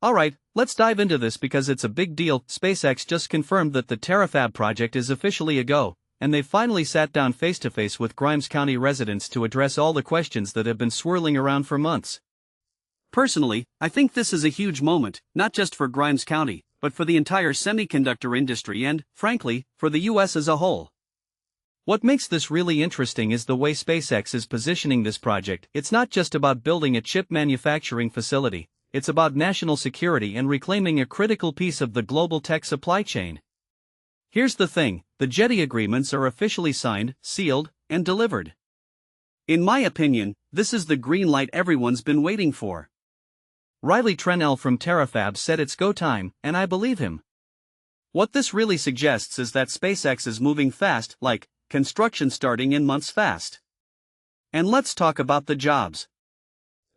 Alright, let's dive into this because it's a big deal. SpaceX just confirmed that the Terafab project is officially a go, and they finally sat down face to face with Grimes County residents to address all the questions that have been swirling around for months. Personally, I think this is a huge moment, not just for Grimes County, but for the entire semiconductor industry and, frankly, for the US as a whole. What makes this really interesting is the way SpaceX is positioning this project. It's not just about building a chip manufacturing facility, it's about national security and reclaiming a critical piece of the global tech supply chain. Here's the thing, the Jetty agreements are officially signed, sealed, and delivered. In my opinion, this is the green light everyone's been waiting for. Riley Trenell from Terafab said it's go time, and I believe him. What this really suggests is that SpaceX is moving fast, like construction starting in months fast. And let's talk about the jobs.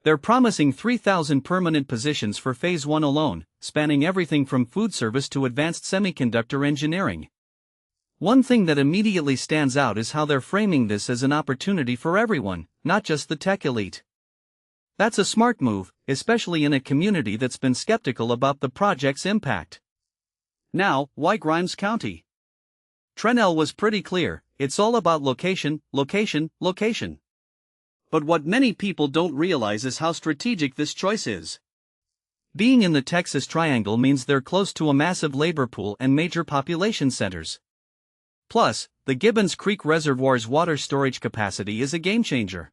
They're promising 3,000 permanent positions for Phase 1 alone, spanning everything from food service to advanced semiconductor engineering. One thing that immediately stands out is how they're framing this as an opportunity for everyone, not just the tech elite. That's a smart move, especially in a community that's been skeptical about the project's impact. Now, why Grimes County? Trenell was pretty clear, it's all about location, location, location. But what many people don't realize is how strategic this choice is. Being in the Texas Triangle means they're close to a massive labor pool and major population centers. Plus, the Gibbons Creek Reservoir's water storage capacity is a game-changer.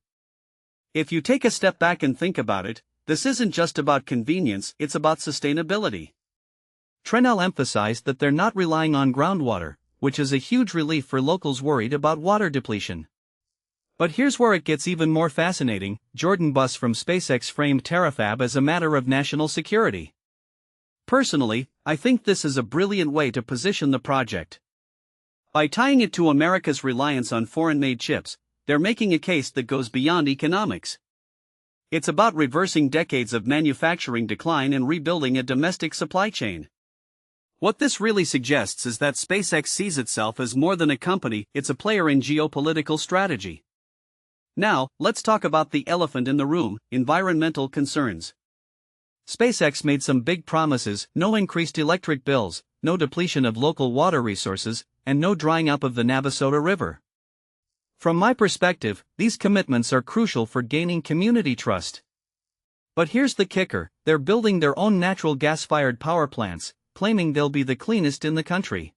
If you take a step back and think about it, this isn't just about convenience, it's about sustainability. Trenell emphasized that they're not relying on groundwater, which is a huge relief for locals worried about water depletion. But here's where it gets even more fascinating. Jordan Buss from SpaceX framed Terafab as a matter of national security. Personally, I think this is a brilliant way to position the project. By tying it to America's reliance on foreign-made chips, they're making a case that goes beyond economics. It's about reversing decades of manufacturing decline and rebuilding a domestic supply chain. What this really suggests is that SpaceX sees itself as more than a company, it's a player in geopolitical strategy. Now, let's talk about the elephant in the room, environmental concerns. SpaceX made some big promises: no increased electric bills, no depletion of local water resources, and no drying up of the Navasota River. From my perspective, these commitments are crucial for gaining community trust. But here's the kicker, they're building their own natural gas-fired power plants, claiming they'll be the cleanest in the country.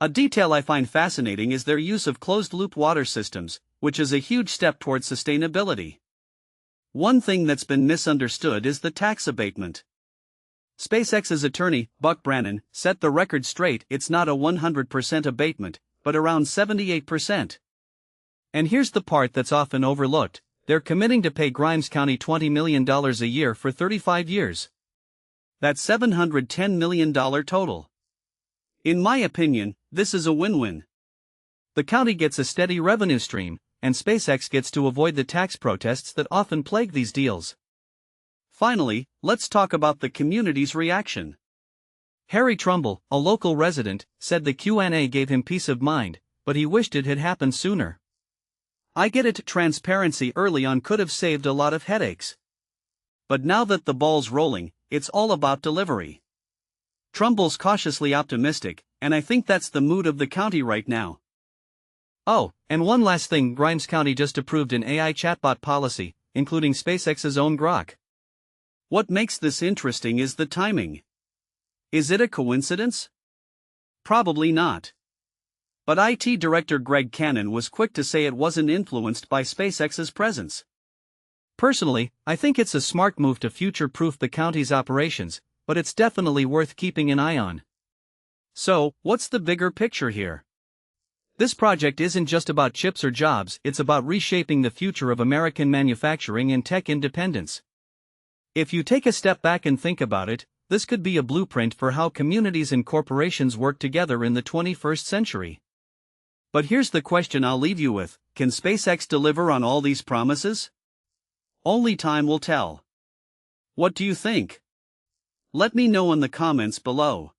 A detail I find fascinating is their use of closed-loop water systems, which is a huge step towards sustainability. One thing that's been misunderstood is the tax abatement. SpaceX's attorney, Buck Brannon, set the record straight: it's not a 100% abatement, but around 78%. And here's the part that's often overlooked, they're committing to pay Grimes County $20 million a year for 35 years. That's $710 million total. In my opinion, this is a win-win. The county gets a steady revenue stream, and SpaceX gets to avoid the tax protests that often plague these deals. Finally, let's talk about the community's reaction. Harry Trumbull, a local resident, said the Q&A gave him peace of mind, but he wished it had happened sooner. I get it, transparency early on could have saved a lot of headaches. But now that the ball's rolling, it's all about delivery. Trumbull's cautiously optimistic, and I think that's the mood of the county right now. Oh, and one last thing, Grimes County just approved an AI chatbot policy, including SpaceX's own Grok. What makes this interesting is the timing. Is it a coincidence? Probably not. But IT Director Greg Cannon was quick to say it wasn't influenced by SpaceX's presence. Personally, I think it's a smart move to future-proof the county's operations, but it's definitely worth keeping an eye on. So, what's the bigger picture here? This project isn't just about chips or jobs, it's about reshaping the future of American manufacturing and tech independence. If you take a step back and think about it, this could be a blueprint for how communities and corporations work together in the 21st century. But here's the question I'll leave you with: can SpaceX deliver on all these promises? Only time will tell. What do you think? Let me know in the comments below.